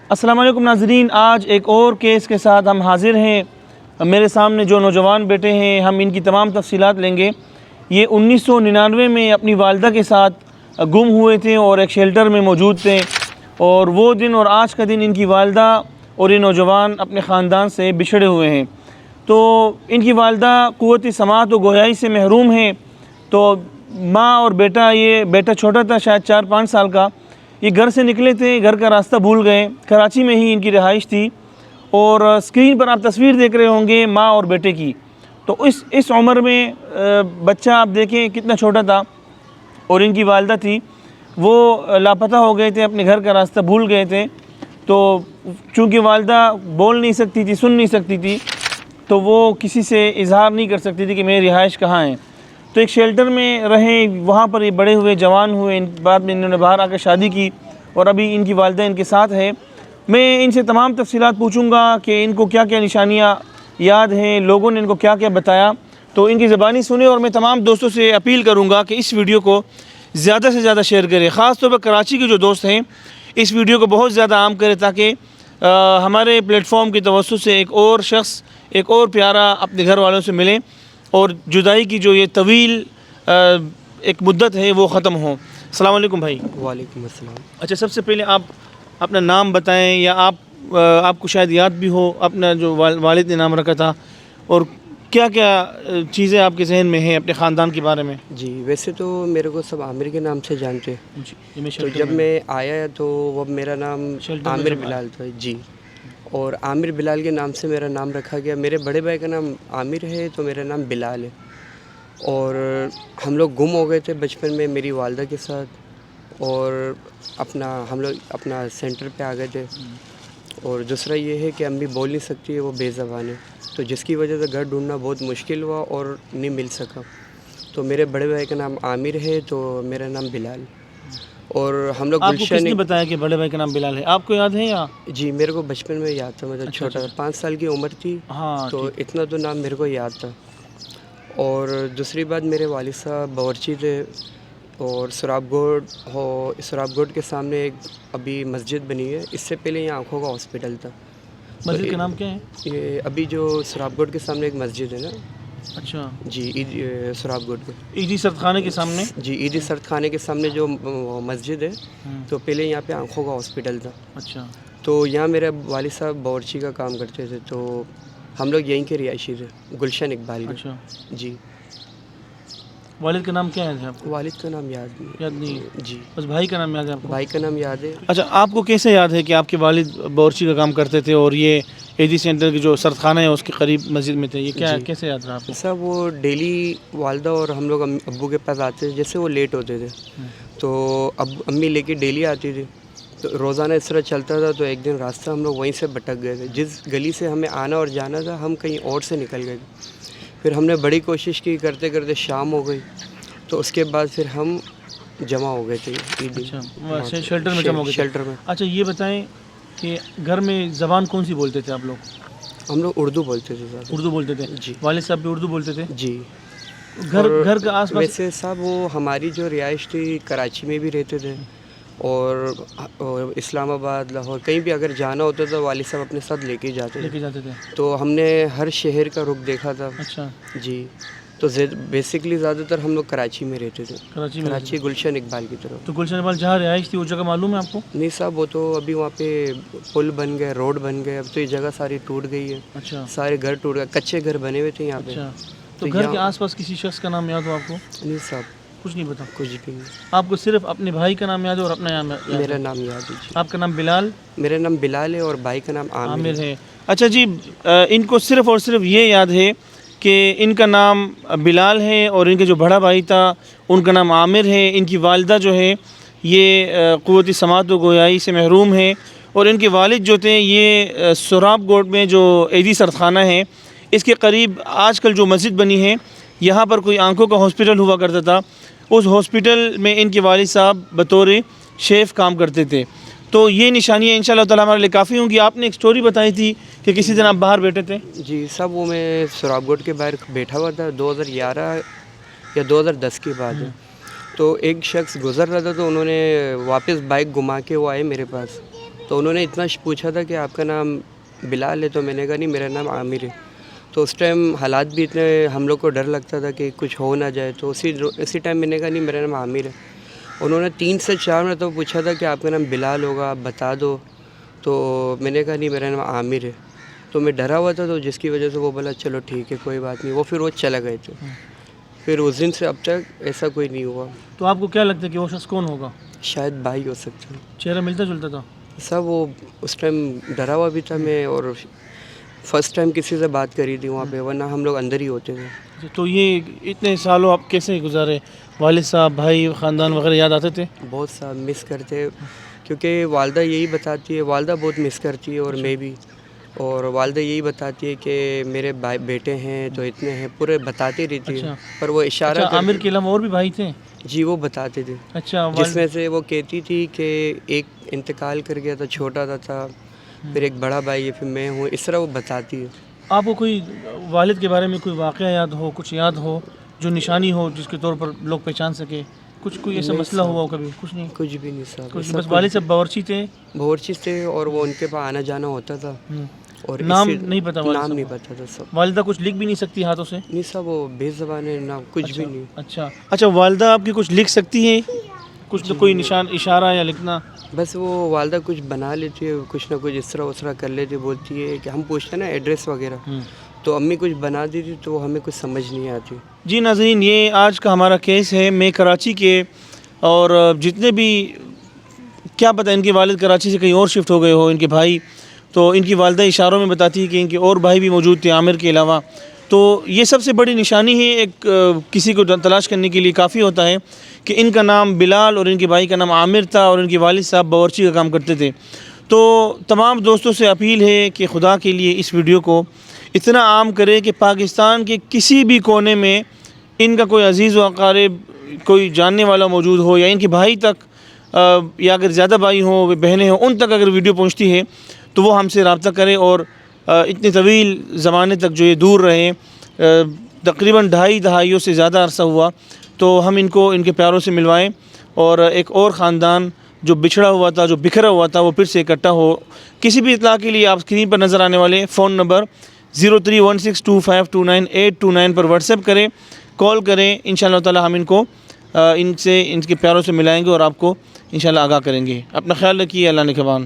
السلام علیکم ناظرین، آج ایک اور کیس کے ساتھ ہم حاضر ہیں۔ میرے سامنے جو نوجوان بیٹے ہیں ہم ان کی تمام تفصیلات لیں گے۔ یہ 1999 میں اپنی والدہ کے ساتھ گم ہوئے تھے اور ایک شیلٹر میں موجود تھے، اور وہ دن اور آج کا دن ان کی والدہ اور یہ نوجوان اپنے خاندان سے بچھڑے ہوئے ہیں۔ تو ان کی والدہ قوت سماعت و گویائی سے محروم ہیں۔ تو ماں اور بیٹا، یہ بیٹا چھوٹا تھا شاید 4-5 سال کا، یہ گھر سے نکلے تھے، گھر کا راستہ بھول گئے۔ کراچی میں ہی ان کی رہائش تھی، اور اسکرین پر آپ تصویر دیکھ رہے ہوں گے ماں اور بیٹے کی۔ تو اس عمر میں بچہ آپ دیکھیں کتنا چھوٹا تھا، اور ان کی والدہ تھی وہ لاپتہ ہو گئے تھے، اپنے گھر کا راستہ بھول گئے تھے۔ تو چونکہ والدہ بول نہیں سکتی تھی، سن نہیں سکتی تھی، تو وہ کسی سے اظہار نہیں کر سکتی تھی کہ میری رہائش کہاں ہے۔ تو ایک شیلٹر میں رہے، وہاں پر یہ بڑے ہوئے، جوان ہوئے، بعد میں انہوں نے باہر آ کے شادی کی، اور ابھی ان کی والدہ ان کے ساتھ ہے۔ میں ان سے تمام تفصیلات پوچھوں گا کہ ان کو کیا کیا نشانیاں یاد ہیں، لوگوں نے ان کو کیا کیا بتایا، تو ان کی زبانی سنیں۔ اور میں تمام دوستوں سے اپیل کروں گا کہ اس ویڈیو کو زیادہ سے زیادہ شیئر کریں، خاص طور پر کراچی کے جو دوست ہیں اس ویڈیو کو بہت زیادہ عام کریں، تاکہ ہمارے پلیٹ فارم کی توسط سے ایک اور شخص، ایک اور پیارا اپنے گھر والوں سے ملیں، اور جدائی کی جو یہ طویل ایک مدت ہے وہ ختم ہو۔ السلام علیکم بھائی۔ وعلیکم السلام۔ اچھا، سب سے پہلے آپ اپنا نام بتائیں، یا آپ کو شاید یاد بھی ہو اپنا جو والد نے نام رکھا تھا، اور کیا کیا چیزیں آپ کے ذہن میں ہیں اپنے خاندان کے بارے میں؟ جی، ویسے تو میرے کو سب عامر کے نام سے جانتے ہیں۔ جی، تو جب میں آیا تو وہ میرا نام عامر بلال تھا۔ جی، اور عامر بلال کے نام سے میرا نام رکھا گیا۔ میرے بڑے بھائی کا نام عامر ہے تو میرا نام بلال ہے، اور ہم لوگ گم ہو گئے تھے بچپن میں میری والدہ کے ساتھ، اور ہم لوگ اپنا سینٹر پہ آ گئے تھے۔ اور دوسرا یہ ہے کہ امی بول نہیں سکتی ہے، وہ بے زبان ہے، تو جس کی وجہ سے گھر ڈھونڈنا بہت مشکل ہوا اور نہیں مل سکا۔ تو میرے بڑے بھائی کا نام عامر ہے تو میرا نام بلال، اور ہم لوگ آپ کو کس نے بتایا کہ بڑے بھائی کا نام بلال ہے؟ آپ کو یاد ہے یا؟ جی، میرے کو بچپن میں یاد تھا، مطلب چھوٹا تھا، 5 سال کی عمر تھی، تو اتنا تو نام میرے کو یاد تھا۔ اور دوسری بات، میرے والد صاحب باورچی تھے، اور سراب گوڈ کے سامنے ایک ابھی مسجد بنی ہے، اس سے پہلے یہاں آنکھوں کا ہاسپٹل تھا۔ مسجد کا نام کیا ہے؟ یہ ابھی جو سراب گوڈ کے سامنے ایک مسجد ہے نا۔ اچھا جی، سراب گوڈ کے عیدی سرد خانے کے سامنے؟ جی، عیدی سرد خانے کے سامنے جو مسجد ہے، تو پہلے یہاں پہ آنکھوں کا ہاسپٹل تھا۔ اچھا، تو یہاں میرے والد صاحب باورچی کا کام کرتے تھے، تو ہم لوگ یہیں کے رہائشی تھے، گلشن اقبال کے۔ اچھا، جی۔ والد کا نام کیا ہے آپ کو؟ والد کا نام یاد نہیں؟ جی، بس بھائی کا نام یاد ہے آپ کو؟ بھائی کا نام یاد ہے۔ اچھا، آپ کو کیسے یاد ہے کہ آپ کے والد باورچی کا کام کرتے تھے اور یہ ایدی سینٹر کی جو سرد خانہ ہے اس کے قریب مسجد میں تھے؟ یہ کیا جی، کیسے یاد رہا آپ کو؟ صاحب وہ ڈیلی والدہ اور ہم لوگ ابو کے پاس آتے تھے، جیسے وہ لیٹ ہوتے تھے تو امی لے کے ڈیلی آتی تھی، تو روزانہ اس طرح چلتا تھا۔ تو ایک دن راستہ ہم لوگ وہیں سے بھٹک گئے تھے، جس گلی سے ہمیں آنا اور جانا تھا ہم کہیں اور سے نکل گئے تھے۔ پھر ہم نے بڑی کوشش کی، کرتے کرتے شام ہو گئی، تو اس کے بعد پھر ہم جمع ہو گئے تھے شیلٹر میں جمع ہو گئے تھے؟ شیلٹر میں۔ اچھا، یہ بتائیں کہ گھر میں زبان کون سی بولتے تھے آپ لوگ؟ ہم لوگ اردو بولتے تھے صاحب۔ اردو بولتے تھے؟ جی، والد صاحب بھی اردو بولتے تھے؟ جی۔ گھر کا آس پاس؟ ویسے صاحب وہ ہماری جو رہائش تھی کراچی میں بھی رہتے تھے، اور اسلام آباد، لاہور، کہیں بھی اگر جانا ہوتا تھا والد صاحب اپنے ساتھ لے کے جاتے تھے، تو ہم نے ہر شہر کا رخ دیکھا تھا۔ اچھا جی، تو بیسکلی زیادہ تر ہم لوگ کراچی میں رہتے تھے، کراچی گلشن اقبال کی طرف۔ تو گلشن اقبال جہاں رہائش تھی وہ جگہ معلوم ہے آپ کو؟ نہیں صاحب، وہ تو ابھی وہاں پہ پل بن گئے، روڈ بن گئے، اب تو یہ جگہ ساری ٹوٹ گئی ہے۔ اچھا، سارے گھر ٹوٹ گئے، کچے گھر بنے ہوئے تھے یہاں پہ۔ تو گھر کے آس پاس کسی شخص کا نام یاد ہو آپ کو؟ نہیں صاحب، کچھ نہیں پتا؟ کچھ بھی نہیں۔ آپ کو صرف اپنے بھائی کا نام یاد ہے اور اپنا نام یاد ہے؟ میرا نام یاد ہے جی۔ آپ کا نام بلال؟ میرا نام بلال ہے اور بھائی کا نام عامر ہے۔ اچھا جی، ان کو صرف اور صرف یہ یاد ہے کہ ان کا نام بلال ہے، اور ان کے جو بڑا بھائی تھا ان کا نام عامر ہے۔ ان کی والدہ جو ہے یہ قوت سماعت و گویائی سے محروم ہے، اور ان کے والد جو تھے یہ سراب گوڈ میں جو ایدی سرد خانہ ہے اس کے قریب آج کل جو مسجد بنی ہے یہاں پر کوئی آنکھوں کا ہاسپٹل ہوا کرتا تھا، اس ہاسپٹل میں ان کے والد صاحب بطور شیف کام کرتے تھے۔ تو یہ نشانیاں انشاءاللہ تعالیٰ ہمارے لیے کافی ہوں گی۔ آپ نے ایک سٹوری بتائی تھی کہ کسی دن آپ باہر بیٹھے تھے؟ جی صاحب، وہ میں سراب گوڈ کے باہر بیٹھا ہوا تھا، 2011 یا 2010 کی بات ہے۔ تو ایک شخص گزر رہا تھا، تو انہوں نے واپس بائک گھما کے وہ آئے میرے پاس، تو انہوں نے اتنا پوچھا تھا کہ آپ کا نام بلال ہے، تو میں نے کہا نہیں میرا نام عامر ہے. تو اس ٹائم حالات بھی اتنے ہم لوگ کو ڈر لگتا تھا کہ کچھ ہو نہ جائے، تو اسی ٹائم میں نے کہا نہیں میرا نام عامر ہے. انہوں نے 3 سے 4 مرتبہ پوچھا تھا کہ آپ کا نام بلال ہوگا، آپ بتا دو. تو میں نے کہا نہیں میرا نام عامر ہے. تو میں ڈرا ہوا تھا، تو جس کی وجہ سے وہ بولا چلو ٹھیک ہے کوئی بات نہیں. پھر وہ چلا گئے تھے. پھر اس دن سے اب تک ایسا کوئی نہیں ہوا. تو آپ کو کیا لگتا ہے کہ وہ شخص کون ہوگا؟ شاید بھائی ہو سکتا ہے. چہرہ ملتا جلتا تھا؟ سب وہ اس ٹائم ڈرا ہوا بھی تھا میں، اور فرسٹ ٹائم کسی سے بات کری تھی وہاں پہ، ورنہ ہم لوگ اندر ہی ہوتے تھے. تو یہ اتنے سالوں آپ کیسے گزارے؟ والد صاحب، بھائی، خاندان وغیرہ یاد آتے تھے؟ بہت سا مس کرتے، کیونکہ والدہ یہی بتاتی ہے، والدہ بہت مس کرتی ہے اور میں بھی. اور والدہ یہی بتاتی ہے کہ میرے بیٹے ہیں تو اتنے ہیں، پورے بتاتی رہتی ہے. پر وہ اشارہ عامر کے علاوہ اور بھی بھائی تھے؟ جی وہ بتاتے تھے. اچھا. جس میں سے وہ کہتی تھی کہ ایک انتقال کر گیا تھا، چھوٹا تھا، پھر ایک بڑا بھائی ہے، پھر میں ہوں. اس طرح وہ بتاتی ہے. آپ کو کوئی والد کے بارے میں کوئی واقعہ یاد ہو، کچھ یاد ہو جو نشانی ہو جس کے طور پر لوگ پہچان سکے؟ کوئی ایسا مسئلہ ہوا ہو کبھی؟ کچھ نہیں؟ کچھ بھی نہیں صاحب. بس والد صاحب باورچی تھے؟ باورچی تھے، اور وہ ان کے پاس آنا جانا ہوتا تھا. اور نام نہیں پتا؟ نام نہیں پتا تھا سب. والدہ کچھ لکھ بھی نہیں سکتی ہاتھوں سے؟ نہیں صاحب وہ بے زبان ہے، نہ کچھ بھی نہیں. اچھا. والدہ آپ کی کچھ لکھ سکتی ہیں؟ کچھ کوئی نشان، اشارہ یا لکھنا؟ بس وہ والدہ کچھ بنا لیتی ہے، کچھ نہ کچھ اس طرح کر لیتی. بولتی ہے کہ ہم پوچھتے ہیں نا ایڈریس وغیرہ، تو امی کچھ بنا دیتی تو ہمیں کچھ سمجھ نہیں آتی. جی ناظرین، یہ آج کا ہمارا کیس ہے. میں کراچی کے، اور جتنے بھی، کیا پتہ ان کے والد کراچی سے کہیں اور شفٹ ہو گئے ہو، ان کے بھائی. تو ان کی والدہ اشاروں میں بتاتی ہے کہ ان کے اور بھائی بھی موجود تھے عامر کے علاوہ. تو یہ سب سے بڑی نشانی ہے. ایک کسی کو تلاش کرنے کے لیے کافی ہوتا ہے کہ ان کا نام بلال اور ان کے بھائی کا نام عامر تھا، اور ان کے والد صاحب باورچی کا کام کرتے تھے. تو تمام دوستوں سے اپیل ہے کہ خدا کے لیے اس ویڈیو کو اتنا عام کرے کہ پاکستان کے کسی بھی کونے میں ان کا کوئی عزیز و اقارب، کوئی جاننے والا موجود ہو، یا ان کے بھائی تک، یا اگر زیادہ بھائی ہوں، بہنیں ہوں، ان تک اگر ویڈیو پہنچتی ہے تو وہ ہم سے رابطہ کرے. اور اتنے طویل زمانے تک جو یہ دور رہے، تقریباً 2.5 دہائیوں سے زیادہ عرصہ ہوا، تو ہم ان کو ان کے پیاروں سے ملوائیں، اور ایک اور خاندان جو بچھڑا ہوا تھا، جو بکھرا ہوا تھا، وہ پھر سے اکٹھا ہو. کسی بھی اطلاع کے لیے آپ اسکرین پر نظر آنے والے فون نمبر 03162529 پر واٹس ایپ کریں، کال کریں. انشاءاللہ تعالی ہم ان کو ان کے پیاروں سے ملائیں گے اور آپ کو انشاءاللہ آگاہ کریں گے. اپنا خیال رکھیے. اللہ نگہبان.